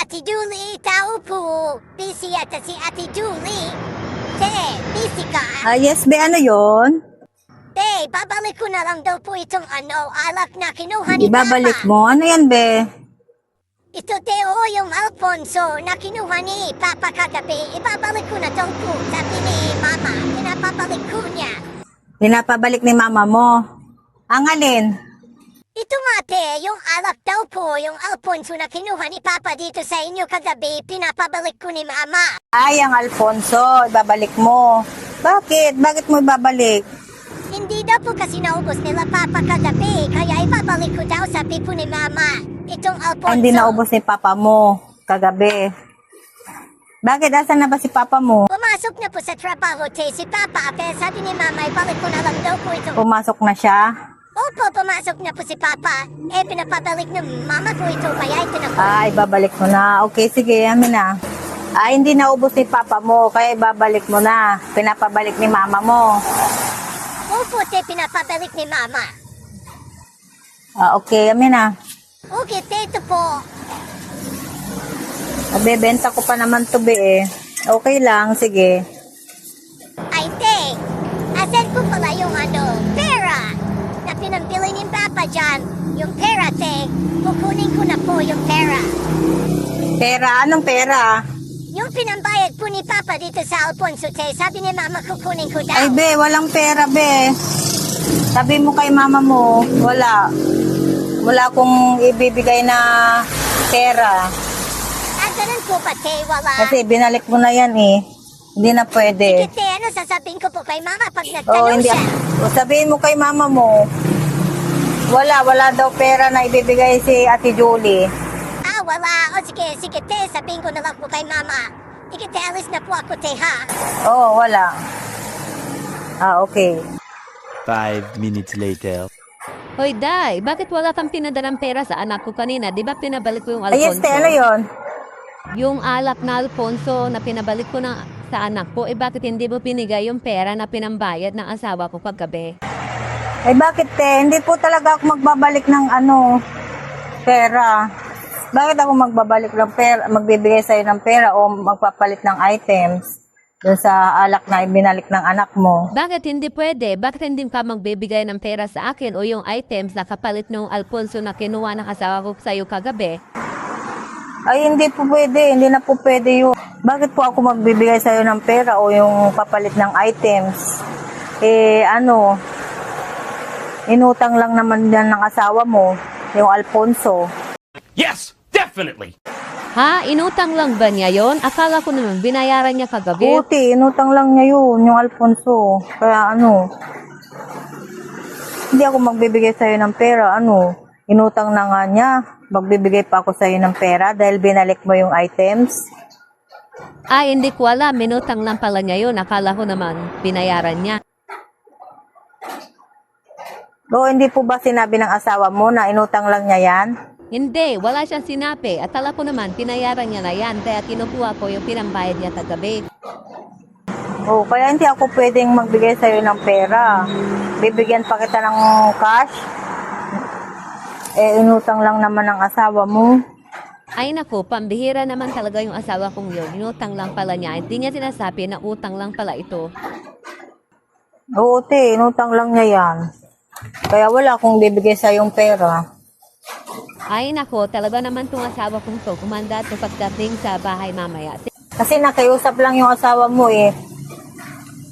Ate Julie, tao po. Busy ata si Ate Julie. Te, busy ka? Yes, be, ano yon? Te, babalik ko na lang daw po itong alak na kinuha ni Ibabalik Papa. mo? Ano yan, be? Ito, te, yung Alfonso na kinuha ni Papa kagabi. Ibabalik ko na daw po. Sabi ni Mama, pinapabalik ko niya. Pinapabalik ni mama mo. Ang alin? Ito nga, te, yung alak daw po, yung Alfonso na kinuha ni Papa dito sa inyo kagabi, pinapabalik ko ni Mama. Ay, ang Alfonso, ibabalik mo. Bakit? Bakit mo ibabalik? Hindi daw po kasi naubos nila Papa kagabi, kaya ibabalik ko daw, sabi po ni Mama. Itong Alfonso. Ay, hindi naubos ni papa mo kagabi. Bakit? Asan na ba si papa mo? Pumasok na po sa trabaho, te, si Papa, kaya sabi ni Mama, ibalik ko na lang daw po ito. Pumasok na siya? Opo, pumasok na po si Papa. Pinapabalik ng Mama ko ito, kaya ito na po. Ibabalik mo na. Okay, sige, amin na. Hindi naubos ni papa mo, kaya ibabalik mo na. Pinapabalik ni mama mo. Opo, te, pinapabalik ni Mama. Okay, amin na. Okay, te, ito po. Nabebenta ko pa naman to, be, eh. Okay lang, sige. Ay, te, asan ko pala yung pera na pinambili ni Papa dyan. Yung pera, te, kukunin ko na po yung pera. Pera? Anong pera? Yung pinambayad po ni Papa dito sa Alfonso, te, sabi ni Mama kukunin ko daw. Ay, be, walang pera, be. Sabi mo kay mama mo, wala. Wala akong ibibigay na pera. Ganun po ba, te, wala? Kasi binalik mo na yan, eh. Hindi na pwede. Sige, te, sasabihin ko po kay Mama pag Oo, nagtanong hindi. siya. Sabihin mo kay mama mo, wala daw pera na ibibigay si Ate Julie. Wala. O sige, te, sabihin ko na lang po kay Mama. Sige, te, alis na po ako, te, ha? Oo, wala. Okay. 5 minutes later. Hoy, Day, bakit wala kang pinadalang pera sa anak ko kanina? Di ba pinabalik ko yung Ay, Alfonso? yes, te, ano yun? Yung alak na Alfonso na pinabalik ko na sa anak ko, bakit hindi mo pinigay yung pera na pinambayad ng asawa ko kagabi? Ay, bakit, te? Hindi po talaga ako magbabalik ng pera. Bakit ako magbabalik ng pera, magbibigay sa'yo ng pera o magpapalit ng items dun sa alak na ibinalik ng anak mo? Bakit hindi pwede? Bakit hindi ka magbibigay ng pera sa akin o yung items na kapalit ng Alfonso na kinuha ng asawa ko sa'yo kagabi? Ay, hindi po pwede. Hindi na po pwede yun. Bakit po ako magbibigay sa'yo ng pera o yung papalit ng items? Inutang lang naman yan ng asawa mo, yung Alfonso. Yes, definitely. Ha? Inutang lang ba niya yon? Akala ko naman binayaran niya kagabi. Buti, inutang lang niya yun, yung Alfonso. Kaya hindi ako magbibigay sa'yo ng pera. Inutang na nga niya. Magbibigay pa ako sa'yo ng pera dahil binalik mo yung items. Hindi ko alam. Minutang lang pala niya yun. Akala ko naman binayaran niya. O, hindi po ba sinabi ng asawa mo na inutang lang niya yan? Hindi, wala siyang sinabi. At alam ko naman, pinayaran niya na yan. Kaya kinukuha ko yung pinambayad niya kagabi. Kaya hindi ako pwedeng magbigay sa'yo ng pera. Bibigyan pa kita ng cash. Inutang lang naman ng asawa mo. Ay naku, pambihira naman talaga yung asawa kong yun. Inutang lang pala niya. Hindi niya sinasabi na utang lang pala ito. Oo, te, inutang lang niya yan. Kaya wala akong bibigay sa'yo yung pera. Ay naku, talaga naman tong asawa kong to. Kumanda to pagdating sa bahay mamaya. Kasi nakiusap lang yung asawa mo eh.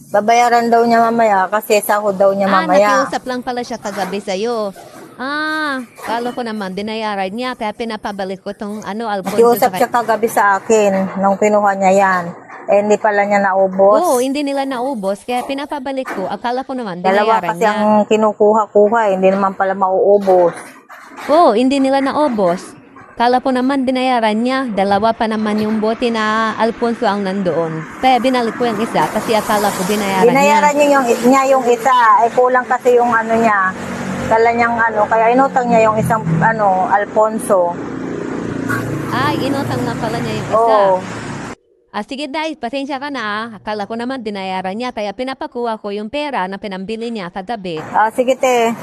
Babayaran daw niya mamaya kasi sahod daw niya mamaya. Nakiusap lang pala siya kagabi sa'yo. Kala ko naman, dinayaran niya. Kaya pinapabalik ko tong Alfonso. Nakiusap siya kagabi sa akin nung kinuha niya yan. Hindi pala niya naubos. Oo, hindi nila naubos. Kaya pinapabalik ko. Akala ko naman, Dalawa dinayaran kasi niya. ang kinukuha-kuha eh. Hindi naman pala mauubos. Oo, hindi nila naubos. Kala ko naman binayaran niya. Dalawa pa naman yung bote na Alfonso ang nandoon. Kaya binalik ko yung isa kasi akala ko binayaran niya. Binayaran niya yung isa. Kulang kasi yung niya. Kala niyang kaya inutang niya yung isang Alfonso. Inutang na pala niya yung isa. Oo. Sige dahil, pasensya ka na. Akala ko naman dinayaran niya. Kaya pinapakuha ko yung pera na pinambili niya kagabi. Sige te.